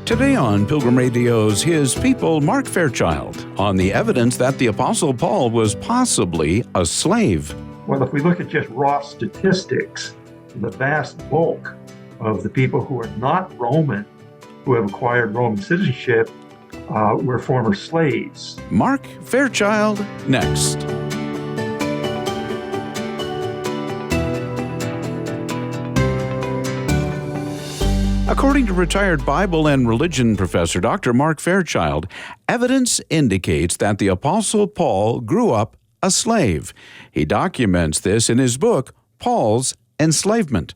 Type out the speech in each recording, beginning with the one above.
Today on Pilgrim Radio's His People, Mark Fairchild, on the evidence that the Apostle Paul was possibly a slave. Well, if we look at just raw statistics, the vast bulk of the people who are not Roman, who have acquired Roman citizenship, were former slaves. Mark Fairchild, next. According to retired Bible and religion professor Dr. Mark Fairchild, evidence indicates that the Apostle Paul grew up a slave. He documents this in his book, Paul's Enslavement.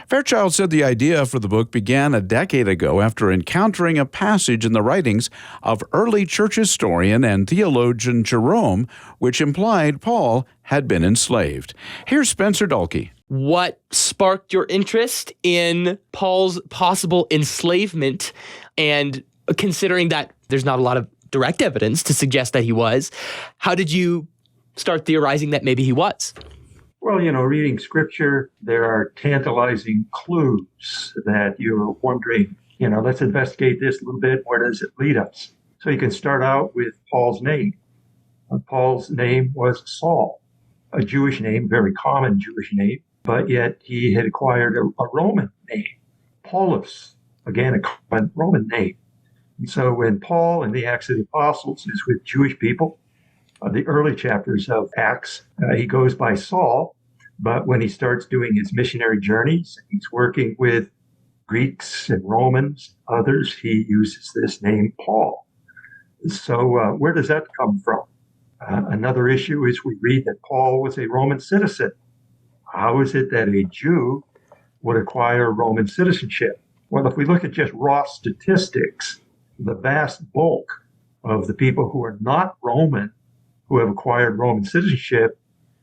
Fairchild said the idea for the book began a decade ago after encountering a passage in the writings of early church historian and theologian Jerome, which implied Paul had been enslaved. Here's Spencer Dalkey. What sparked your interest in Paul's possible enslavement? And considering that there's not a lot of direct evidence to suggest that he was, how did you start theorizing that maybe he was? Well, reading scripture, there are tantalizing clues that you're wondering, let's investigate this a little bit. Where does it lead us? So you can start out with Paul's name. Paul's name was Saul, a Jewish name, very common Jewish name, but yet he had acquired a Roman name, Paulus, again, a common Roman name. And so when Paul in the Acts of the Apostles is with Jewish people, the early chapters of Acts, he goes by Saul, but when he starts doing his missionary journeys, he's working with Greeks and Romans, others, he uses this name Paul. So where does that come from? Another issue is we read that Paul was a Roman citizen. How is it that a Jew would acquire Roman citizenship? Well, if we look at just raw statistics, the vast bulk of the people who are not Roman who have acquired Roman citizenship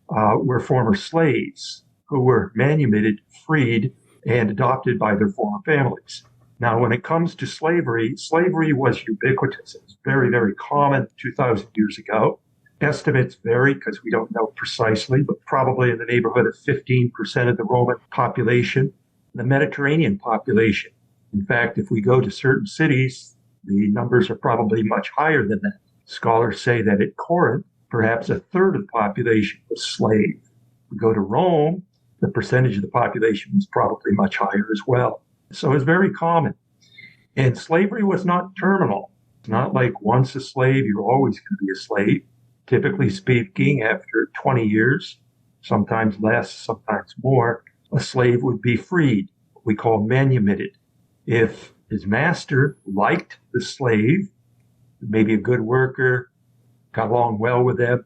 were former slaves who were manumitted, freed, and adopted by their former families. Now, when it comes to slavery, slavery was ubiquitous. It was very, very common 2,000 years ago. Estimates vary because we don't know precisely, but probably in the neighborhood of 15% of the Roman population, the Mediterranean population. In fact, if we go to certain cities, the numbers are probably much higher than that. Scholars say that at Corinth, perhaps a third of the population was slave. If we go to Rome, the percentage of the population was probably much higher as well. So it's very common. And slavery was not terminal. It's not like once a slave, you're always going to be a slave. Typically speaking, after 20 years, sometimes less, sometimes more, a slave would be freed, what we call manumitted. If his master liked the slave, maybe a good worker, got along well with them,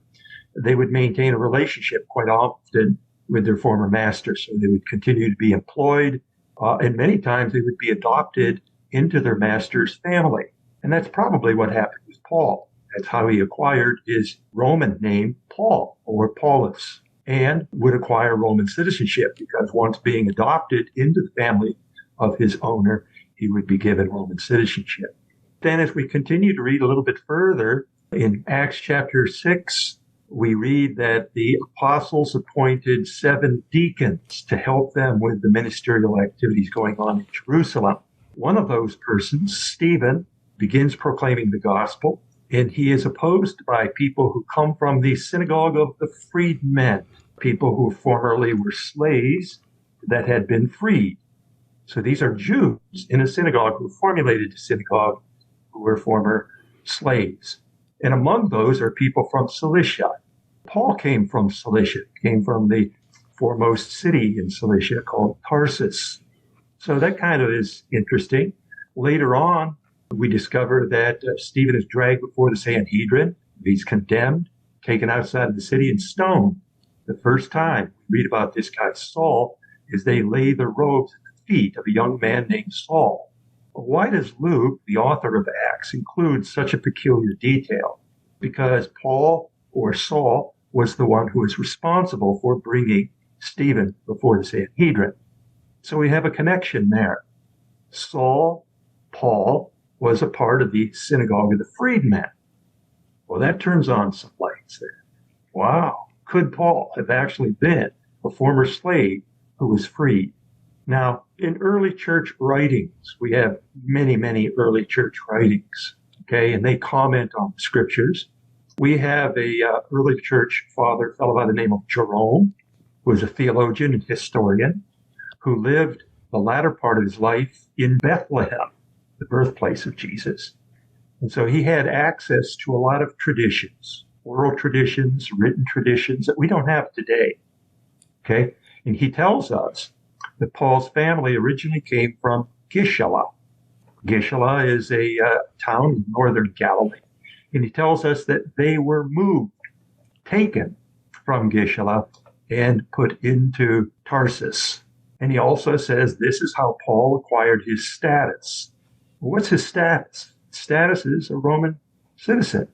they would maintain a relationship quite often with their former master. So they would continue to be employed, and many times they would be adopted into their master's family. And that's probably what happened with Paul. That's how he acquired his Roman name, Paul, or Paulus, and would acquire Roman citizenship because once being adopted into the family of his owner, he would be given Roman citizenship. Then as we continue to read a little bit further, in Acts chapter 6, we read that the apostles appointed 7 deacons to help them with the ministerial activities going on in Jerusalem. One of those persons, Stephen, begins proclaiming the gospel, and he is opposed by people who come from the synagogue of the freedmen, people who formerly were slaves that had been freed. So these are Jews in a synagogue who formulated a synagogue who were former slaves. And among those are people from Cilicia. Paul came from Cilicia, came from the foremost city in Cilicia called Tarsus. So that kind of is interesting. Later on, we discover that Stephen is dragged before the Sanhedrin. He's condemned, taken outside of the city, and stoned. The first time we read about this guy, Saul, is they lay their robes at the feet of a young man named Saul. Why does Luke, the author of Acts, include such a peculiar detail? Because Paul, or Saul, was the one who was responsible for bringing Stephen before the Sanhedrin. So we have a connection there. Saul, Paul, was a part of the synagogue of the freedmen. Well, that turns on some lights there. Wow, could Paul have actually been a former slave who was freed? Now, In early church writings, we have many, many early church writings, okay, and they comment on the scriptures. We have a early church father, a fellow by the name of Jerome, who was a theologian and historian, who lived the latter part of his life in Bethlehem, the birthplace of Jesus. And so he had access to a lot of traditions, oral traditions, written traditions that we don't have today, okay? And he tells us that Paul's family originally came from Gishala. Gishala is a town in northern Galilee. And he tells us that they were moved, taken from Gishala and put into Tarsus. And he also says this is how Paul acquired his status. Well, what's his status? Status is a Roman citizen.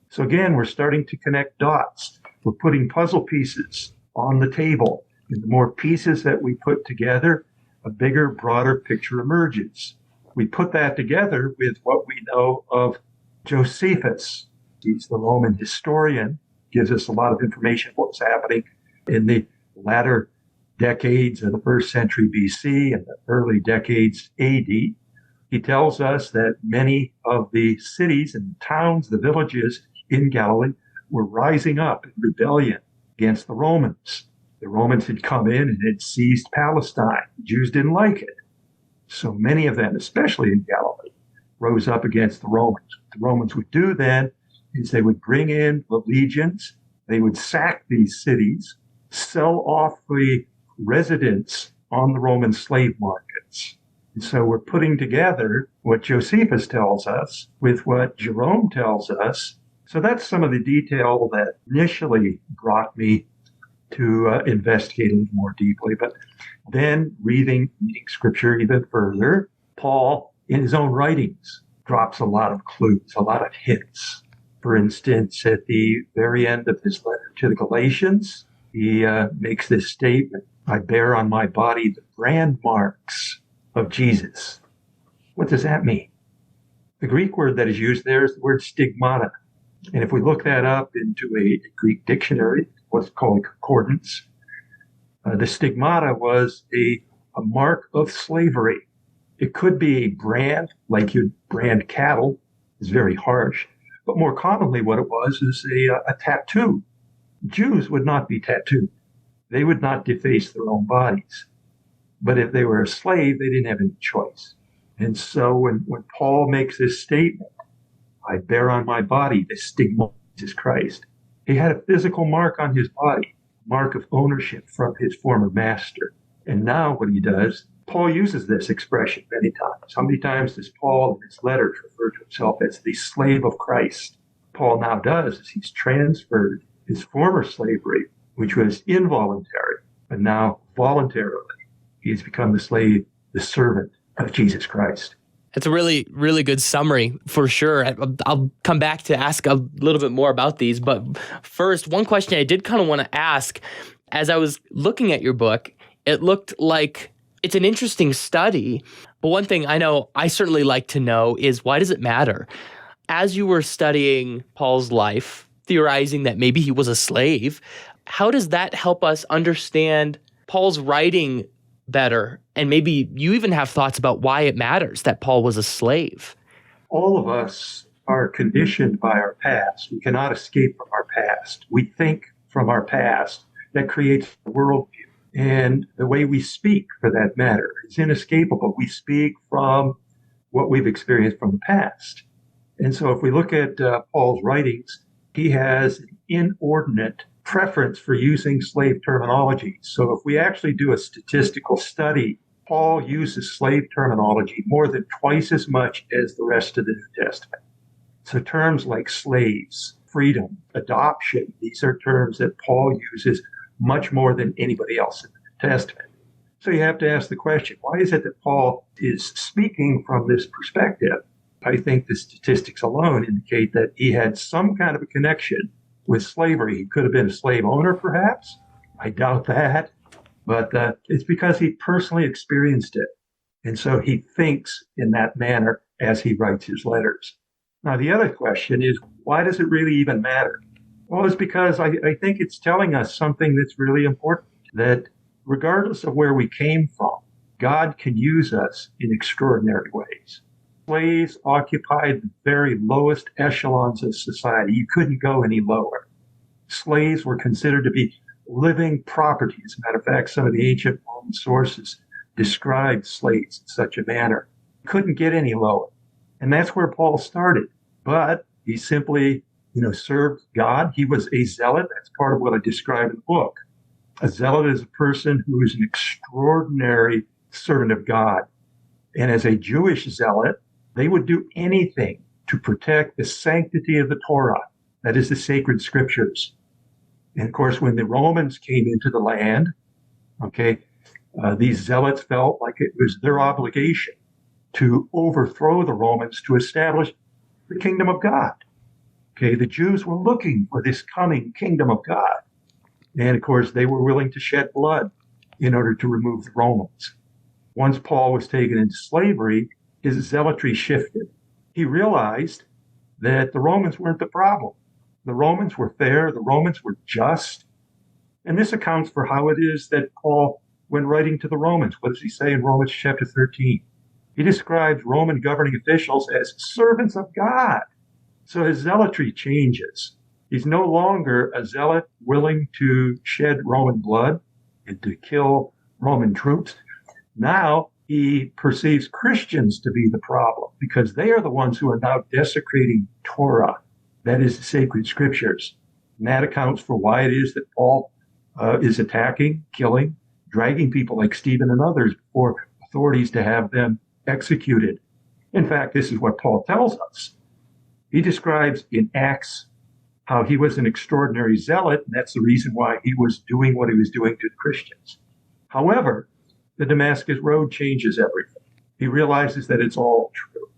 So again, we're starting to connect dots. We're putting puzzle pieces on the table. And the more pieces that we put together, a bigger, broader picture emerges. We put that together with what we know of Josephus. He's the Roman historian, gives us a lot of information of what was happening in the latter decades of the first century BC and the early decades AD. He tells us that many of the cities and towns, the villages in Galilee, were rising up in rebellion against the Romans. The Romans had come in and had seized Palestine. The Jews didn't like it. So many of them, especially in Galilee, rose up against the Romans. What the Romans would do then is they would bring in the legions, they would sack these cities, sell off the residents on the Roman slave markets. And so we're putting together what Josephus tells us with what Jerome tells us. So that's some of the detail that initially brought me to investigate a little more deeply. But then reading scripture even further, Paul, in his own writings, drops a lot of clues, a lot of hints. For instance, at the very end of his letter to the Galatians, he makes this statement, I bear on my body the brand marks of Jesus. What does that mean? The Greek word that is used there is the word stigmata. And if we look that up into a Greek dictionary, what's called a concordance, the stigmata was a mark of slavery. It could be a brand, like you'd brand cattle, is very harsh. But more commonly what it was is a tattoo. Jews would not be tattooed. They would not deface their own bodies. But if they were a slave, they didn't have any choice. And so when Paul makes this statement, I bear on my body the stigma of Jesus Christ, he had a physical mark on his body, a mark of ownership from his former master. And now what he does, Paul uses this expression many times. How many times does Paul in his letters refer to himself as the slave of Christ? Paul now does is he's transferred his former slavery, which was involuntary, but now voluntarily. He's become the slave, the servant of Jesus Christ. That's a really, really good summary for sure. I'll come back to ask a little bit more about these. But first, one question I did kind of want to ask, as I was looking at your book, it looked like it's an interesting study. But one thing I know I certainly like to know is, why does it matter? As you were studying Paul's life, theorizing that maybe he was a slave, how does that help us understand Paul's writing better? And maybe you even have thoughts about why it matters that Paul was a slave. All of us are conditioned by our past. We cannot escape from our past. We think from our past. That creates a worldview. And the way we speak, for that matter, is inescapable. We speak from what we've experienced from the past. And so if we look at Paul's writings, he has an inordinate preference for using slave terminology. So if we actually do a statistical study, Paul uses slave terminology more than twice as much as the rest of the New Testament. So terms like slaves, freedom, adoption, these are terms that Paul uses much more than anybody else in the New Testament. So you have to ask the question, why is it that Paul is speaking from this perspective? I think the statistics alone indicate that he had some kind of a connection with slavery. He could have been a slave owner, perhaps. I doubt that. But it's because he personally experienced it. And so he thinks in that manner as he writes his letters. Now, the other question is, why does it really even matter? Well, it's because I think it's telling us something that's really important, that regardless of where we came from, God can use us in extraordinary ways. Slaves occupied the very lowest echelons of society. You couldn't go any lower. Slaves were considered to be living property. As a matter of fact, some of the ancient Roman sources described slaves in such a manner. Couldn't get any lower. And that's where Paul started. But he simply, served God. He was a zealot. That's part of what I describe in the book. A zealot is a person who is an extraordinary servant of God. And as a Jewish zealot, they would do anything to protect the sanctity of the Torah, that is the sacred scriptures. And of course, when the Romans came into the land, these zealots felt like it was their obligation to overthrow the Romans to establish the kingdom of God. The Jews were looking for this coming kingdom of God. And of course, they were willing to shed blood in order to remove the Romans. Once Paul was taken into slavery, his zealotry shifted. He realized that the Romans weren't the problem. The Romans were fair. The Romans were just. And this accounts for how it is that Paul, when writing to the Romans, what does he say in Romans chapter 13? He describes Roman governing officials as servants of God. So his zealotry changes. He's no longer a zealot willing to shed Roman blood and to kill Roman troops. Now he perceives Christians to be the problem because they are the ones who are now desecrating Torah, that is the sacred scriptures. And that accounts for why it is that Paul is attacking, killing, dragging people like Stephen and others before authorities to have them executed. In fact, this is what Paul tells us. He describes in Acts how he was an extraordinary zealot, and that's the reason why he was doing what he was doing to the Christians. However, the Damascus Road changes everything. He realizes that it's all true.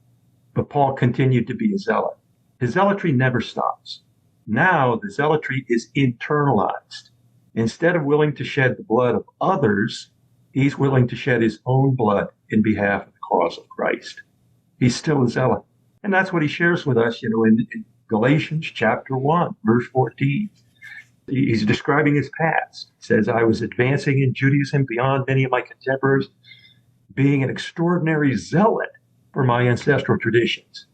But Paul continued to be a zealot. His zealotry never stops. Now the zealotry is internalized. Instead of willing to shed the blood of others, he's willing to shed his own blood in behalf of the cause of Christ. He's still a zealot. And that's what he shares with us, in Galatians chapter 1, verse 14. He's describing his past. He says, I was advancing in Judaism beyond many of my contemporaries, being an extraordinary zealot for my ancestral traditions.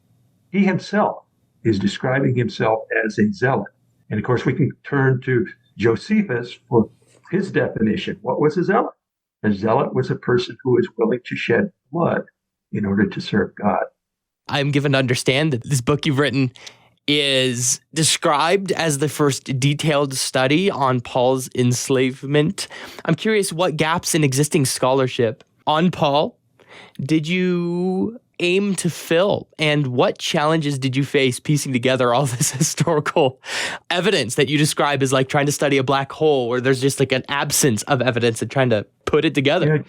He himself is describing himself as a zealot. And of course, we can turn to Josephus for his definition. What was a zealot? A zealot was a person who is willing to shed blood in order to serve God. I'm given to understand that this book you've written is described as the first detailed study on Paul's enslavement. I'm curious what gaps in existing scholarship on Paul did you aim to fill, and what challenges did you face piecing together all this historical evidence that you describe as like trying to study a black hole where there's just like an absence of evidence and trying to put it together?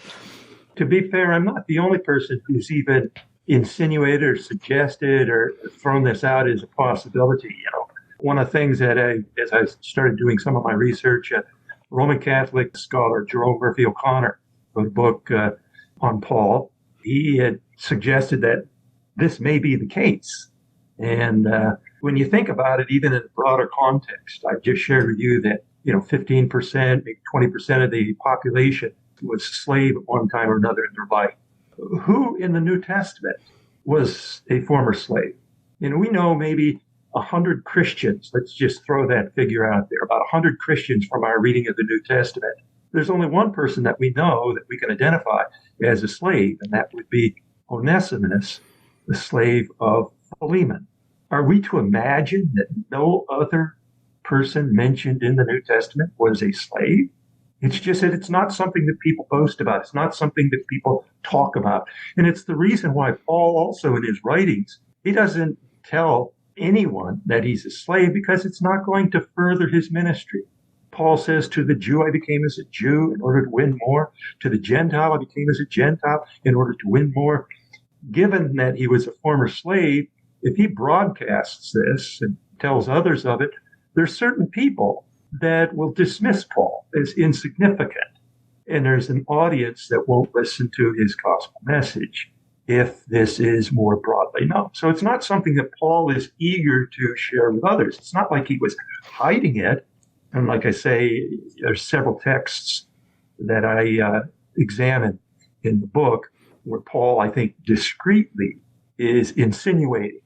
To be fair, I'm not the only person who's even insinuated or suggested or thrown this out as a possibility. One of the things that as I started doing some of my research, Roman Catholic scholar Jerome Murphy O'Connor wrote a book on Paul. He had suggested that this may be the case. And when you think about it, even in a broader context, I've just shared with you that 15%, maybe 20% of the population was slave at one time or another in their life. Who in the New Testament was a former slave? We know maybe 100 Christians. Let's just throw that figure out there. About 100 Christians from our reading of the New Testament. There's only one person that we know that we can identify as a slave, and that would be Onesimus, the slave of Philemon. Are we to imagine that no other person mentioned in the New Testament was a slave? It's just that it's not something that people boast about. It's not something that people talk about. And it's the reason why Paul also in his writings, he doesn't tell anyone that he's a slave because it's not going to further his ministry. Paul says, to the Jew I became as a Jew in order to win more. To the Gentile I became as a Gentile in order to win more. Given that he was a former slave, if he broadcasts this and tells others of it, there's certain people that will dismiss Paul as insignificant. And there's an audience that won't listen to his gospel message if this is more broadly known. So it's not something that Paul is eager to share with others. It's not like he was hiding it. And like I say, there's several texts that I examine in the book where Paul, I think, discreetly is insinuating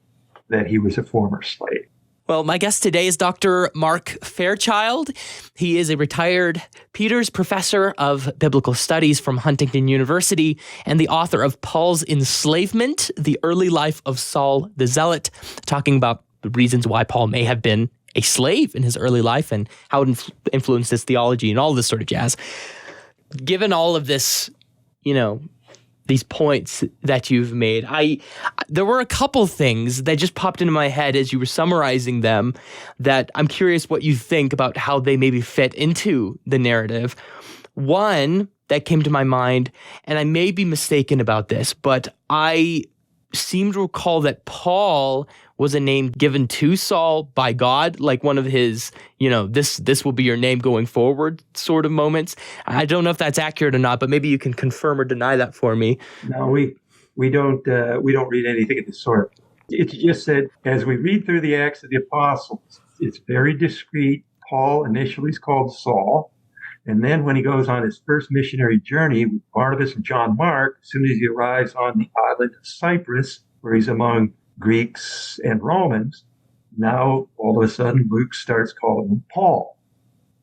that he was a former slave. Well, my guest today is Dr. Mark Fairchild. He is a retired Peters Professor of Biblical Studies from Huntington University and the author of Paul's Enslavement, The Early Life of Saul the Zealot, talking about the reasons why Paul may have been a slave in his early life and how it influenced his theology and all this sort of jazz. Given all of this, these points that you've made, there were a couple things that just popped into my head as you were summarizing them that I'm curious what you think about how they maybe fit into the narrative. One that came to my mind, and I may be mistaken about this, but I seem to recall that Paul was a name given to Saul by God, like one of his, this will be your name going forward sort of moments. I don't know if that's accurate or not, but maybe you can confirm or deny that for me. No, we don't read anything of the sort. It's just that as we read through the Acts of the Apostles, it's very discreet. Paul initially is called Saul. And then when he goes on his first missionary journey with Barnabas and John Mark, as soon as he arrives on the island of Cyprus, where he's among Greeks and Romans, now all of a sudden Luke starts calling him Paul.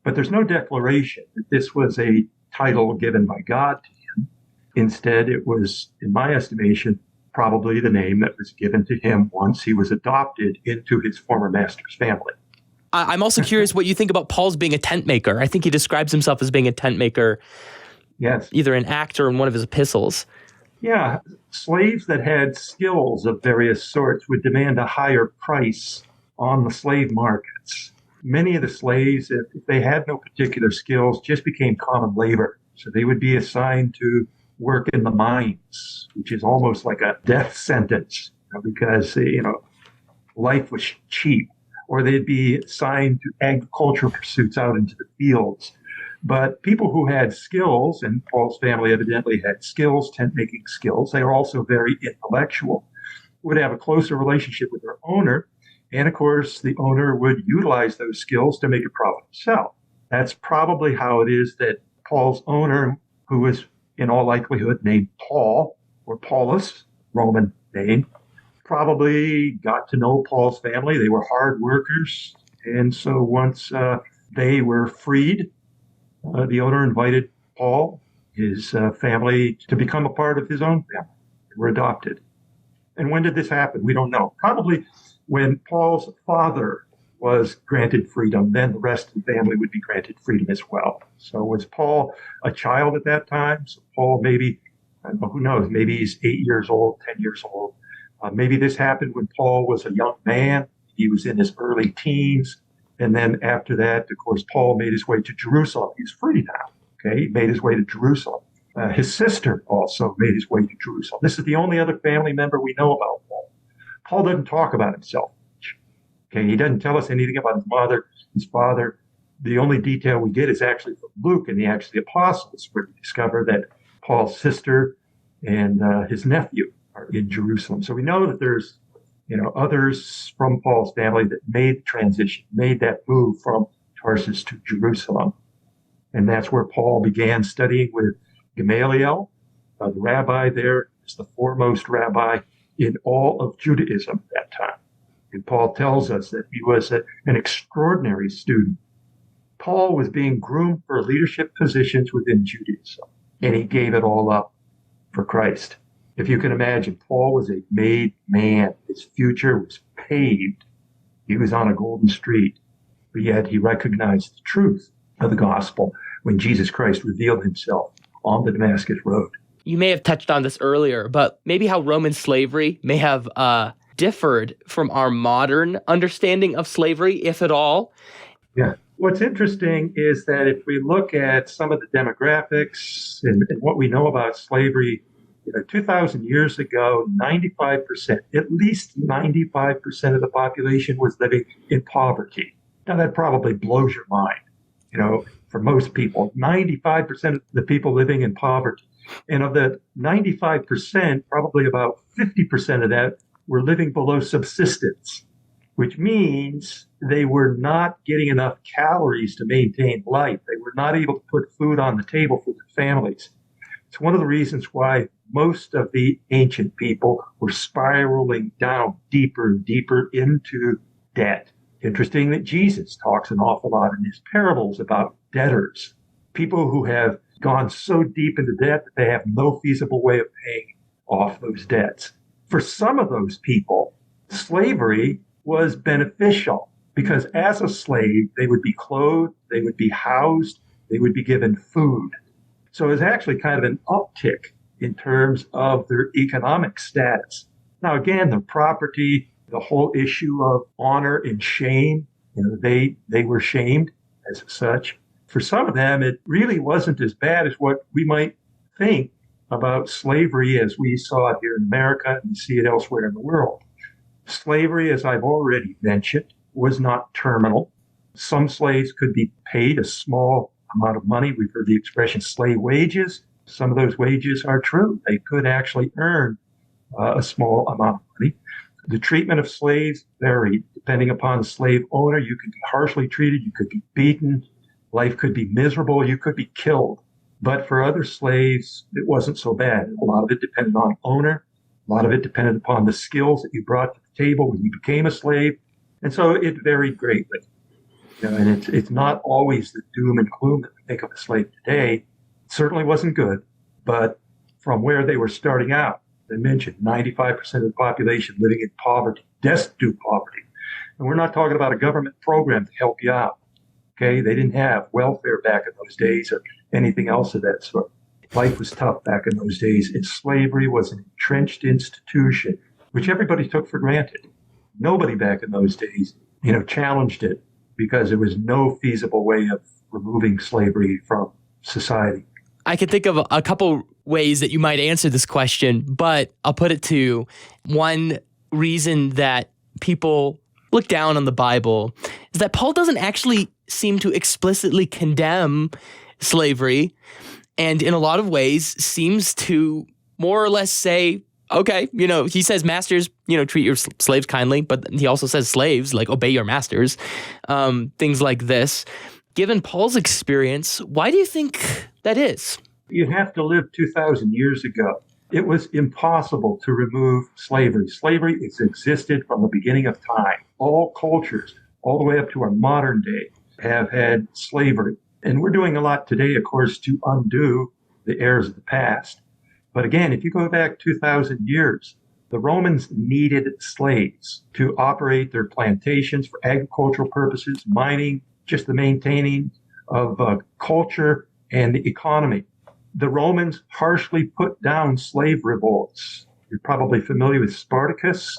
But there's no declaration that this was a title given by God to him. Instead, it was, in my estimation, probably the name that was given to him once he was adopted into his former master's family. I'm also curious what you think about Paul's being a tent maker. I think he describes himself as being a tent maker, yes, either in Acts or in one of his epistles. Yeah, slaves that had skills of various sorts would demand a higher price on the slave markets. Many of the slaves, if they had no particular skills, just became common labor. So they would be assigned to work in the mines, which is almost like a death sentence, because, life was cheap. Or they'd be assigned to agricultural pursuits out into the fields. But people who had skills, and Paul's family evidently had skills, tent-making skills, they were also very intellectual, would have a closer relationship with their owner. And of course, the owner would utilize those skills to make a profit himself. That's probably how it is that Paul's owner, who was in all likelihood named Paul, or Paulus, Roman name, probably got to know Paul's family. They were hard workers. And so once they were freed, the owner invited Paul, his family, to become a part of his own family. They were adopted. And when did this happen? We don't know. Probably when Paul's father was granted freedom, then the rest of the family would be granted freedom as well. So was Paul a child at that time? So Paul maybe, I don't know, who knows, maybe he's 8 years old, 10 years old. Maybe this happened when Paul was a young man. He was in his early teens. And then after that, of course, Paul made his way to Jerusalem. He's free now. Okay, he made his way to Jerusalem. His sister also made his way to Jerusalem. This is the only other family member we know about Paul. Paul doesn't talk about himself much. Okay, he doesn't tell us anything about his mother, his father. The only detail we get is actually from Luke in the Acts of the Apostles, where we discover that Paul's sister and his nephew are in Jerusalem. So we know that there's, others from Paul's family that made the transition, made that move from Tarsus to Jerusalem. And that's where Paul began studying with Gamaliel. The rabbi there is the foremost rabbi in all of Judaism at that time. And Paul tells us that he was an extraordinary student. Paul was being groomed for leadership positions within Judaism, and he gave it all up for Christ. If you can imagine, Paul was a made man. His future was paved. He was on a golden street, but yet he recognized the truth of the gospel when Jesus Christ revealed himself on the Damascus Road. You may have touched on this earlier, but maybe how Roman slavery may have differed from our modern understanding of slavery, if at all. Yeah. What's interesting is that if we look at some of the demographics and what we know about slavery, 2,000 years ago, 95%, at least 95% of the population was living in poverty. Now, that probably blows your mind, for most people. 95% of the people living in poverty. And of the 95%, probably about 50% of that were living below subsistence, which means they were not getting enough calories to maintain life. They were not able to put food on the table for their families. It's one of the reasons why most of the ancient people were spiraling down deeper and deeper into debt. Interesting that Jesus talks an awful lot in his parables about debtors, people who have gone so deep into debt that they have no feasible way of paying off those debts. For some of those people, slavery was beneficial because as a slave, they would be clothed, they would be housed, they would be given food. So it was actually kind of an uptick in terms of their economic status. Now, again, their property, the whole issue of honor and shame, they were shamed as such. For some of them, it really wasn't as bad as what we might think about slavery as we saw it here in America and see it elsewhere in the world. Slavery, as I've already mentioned, was not terminal. Some slaves could be paid a small amount of money. We've heard the expression slave wages. Some of those wages are true. They could actually earn a small amount of money. The treatment of slaves varied. Depending upon the slave owner, you could be harshly treated, you could be beaten, life could be miserable, you could be killed. But for other slaves, it wasn't so bad. A lot of it depended on owner. A lot of it depended upon the skills that you brought to the table when you became a slave. And so it varied greatly. And it's not always the doom and gloom that we think of a slave today. It certainly wasn't good. But from where they were starting out, I mentioned 95% of the population living in poverty, destitute poverty. And we're not talking about a government program to help you out. Okay, they didn't have welfare back in those days or anything else of that sort. Life was tough back in those days, and slavery was an entrenched institution, which everybody took for granted. Nobody back in those days, challenged it because there was no feasible way of removing slavery from society. I can think of a couple ways that you might answer this question, but I'll put it to one reason that people look down on the Bible is that Paul doesn't actually seem to explicitly condemn slavery, and in a lot of ways seems to more or less say, okay, he says masters, treat your slaves kindly, but he also says slaves, like obey your masters, things like this. Given Paul's experience, why do you think that is? You have to live 2,000 years ago. It was impossible to remove slavery. Slavery has existed from the beginning of time. All cultures, all the way up to our modern day, have had slavery. And we're doing a lot today, of course, to undo the errors of the past. But again, if you go back 2,000 years, the Romans needed slaves to operate their plantations for agricultural purposes, mining, just the maintaining of culture and the economy. The Romans harshly put down slave revolts. You're probably familiar with Spartacus.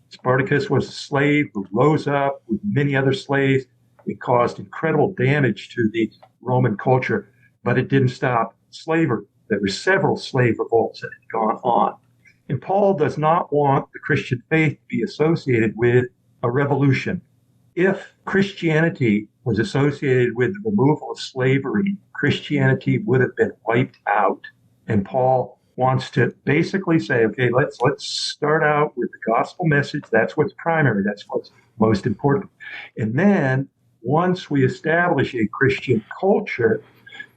Spartacus was a slave who rose up with many other slaves. It caused incredible damage to the Roman culture, but it didn't stop slavery. There were several slave revolts that had gone on. And Paul does not want the Christian faith to be associated with a revolution. If Christianity was associated with the removal of slavery, Christianity would have been wiped out. And Paul wants to basically say, okay, let's start out with the gospel message. That's what's primary. That's what's most important. And then once we establish a Christian culture,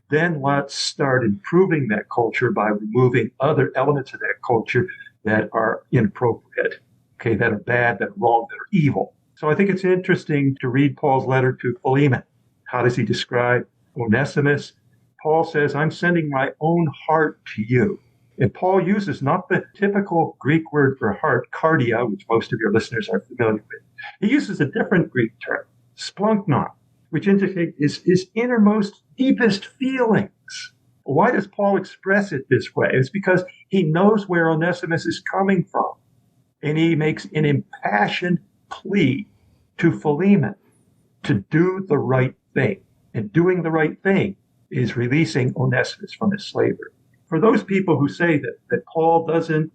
then let's start improving that culture by removing other elements of that culture that are inappropriate, okay, that are bad, that are wrong, that are evil. So I think it's interesting to read Paul's letter to Philemon. How does he describe Onesimus? Paul says, I'm sending my own heart to you. And Paul uses not the typical Greek word for heart, cardia, which most of your listeners are familiar with. He uses a different Greek term, splanknon, which indicates his innermost, deepest feelings. Why does Paul express it this way? It's because he knows where Onesimus is coming from. And he makes an impassioned plea to Philemon to do the right thing. And doing the right thing is releasing Onesimus from his slavery. For those people who say that Paul doesn't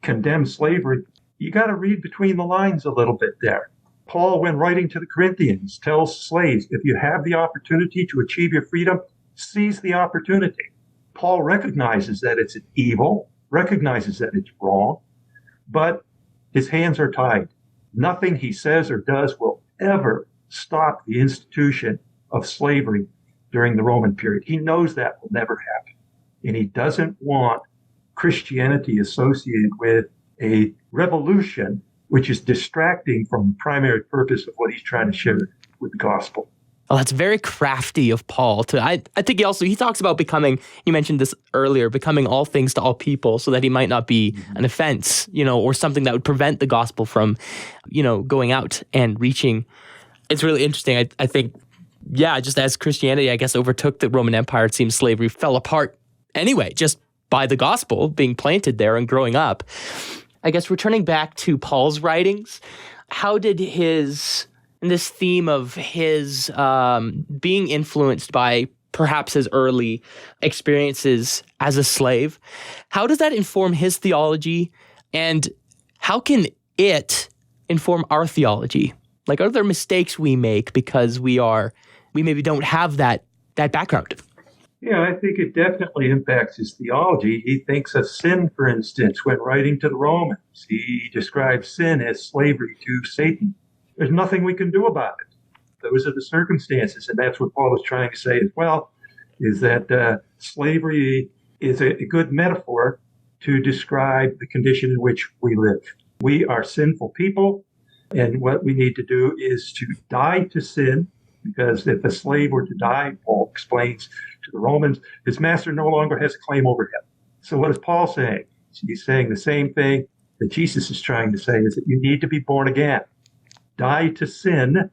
condemn slavery, you got to read between the lines a little bit there. Paul, when writing to the Corinthians, tells slaves, if you have the opportunity to achieve your freedom, seize the opportunity. Paul recognizes that it's an evil, recognizes that it's wrong, but his hands are tied. Nothing he says or does will ever stop the institution of slavery during the Roman period. He knows that will never happen. and he doesn't want Christianity associated with a revolution, which is distracting from the primary purpose of what he's trying to share with the gospel. Oh, that's very crafty of Paul. I think he talks about becoming, you mentioned this earlier, becoming all things to all people so that he might not be an offense, or something that would prevent the gospel from, going out and reaching. It's really interesting. I think, just as Christianity, I guess, overtook the Roman Empire, it seems slavery fell apart anyway, just by the gospel being planted there and growing up. I guess returning back to Paul's writings, how did this theme of his being influenced by perhaps his early experiences as a slave, how does that inform his theology, and how can it inform our theology? Like, are there mistakes we make because we maybe don't have that background? Yeah, I think it definitely impacts his theology. He thinks of sin, for instance, when writing to the Romans. He describes sin as slavery to Satan. There's nothing we can do about it. Those are the circumstances. And that's what Paul is trying to say as well, is that slavery is a good metaphor to describe the condition in which we live. We are sinful people, and what we need to do is to die to sin, because if a slave were to die, Paul explains to the Romans, his master no longer has a claim over him. So what is Paul saying? He's saying the same thing that Jesus is trying to say, is that you need to be born again. Die to sin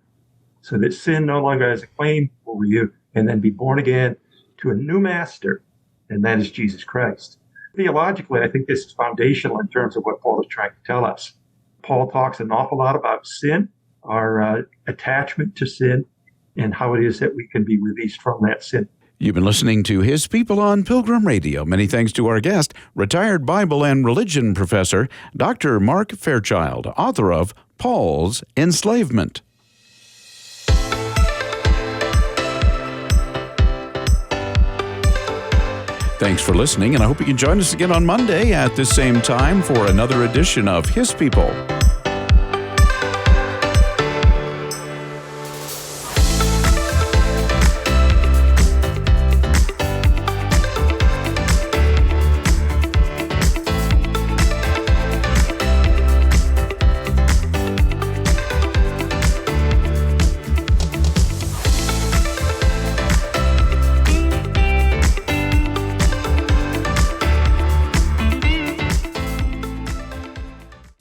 so that sin no longer has a claim over you, and then be born again to a new master, and that is Jesus Christ. Theologically, I think this is foundational in terms of what Paul is trying to tell us. Paul talks an awful lot about sin, our attachment to sin, and how it is that we can be released from that sin. You've been listening to His People on Pilgrim Radio. Many thanks to our guest, retired Bible and religion professor, Dr. Mark Fairchild, author of Paul's Enslavement. Thanks for listening, and I hope you can join us again on Monday at the same time for another edition of His People.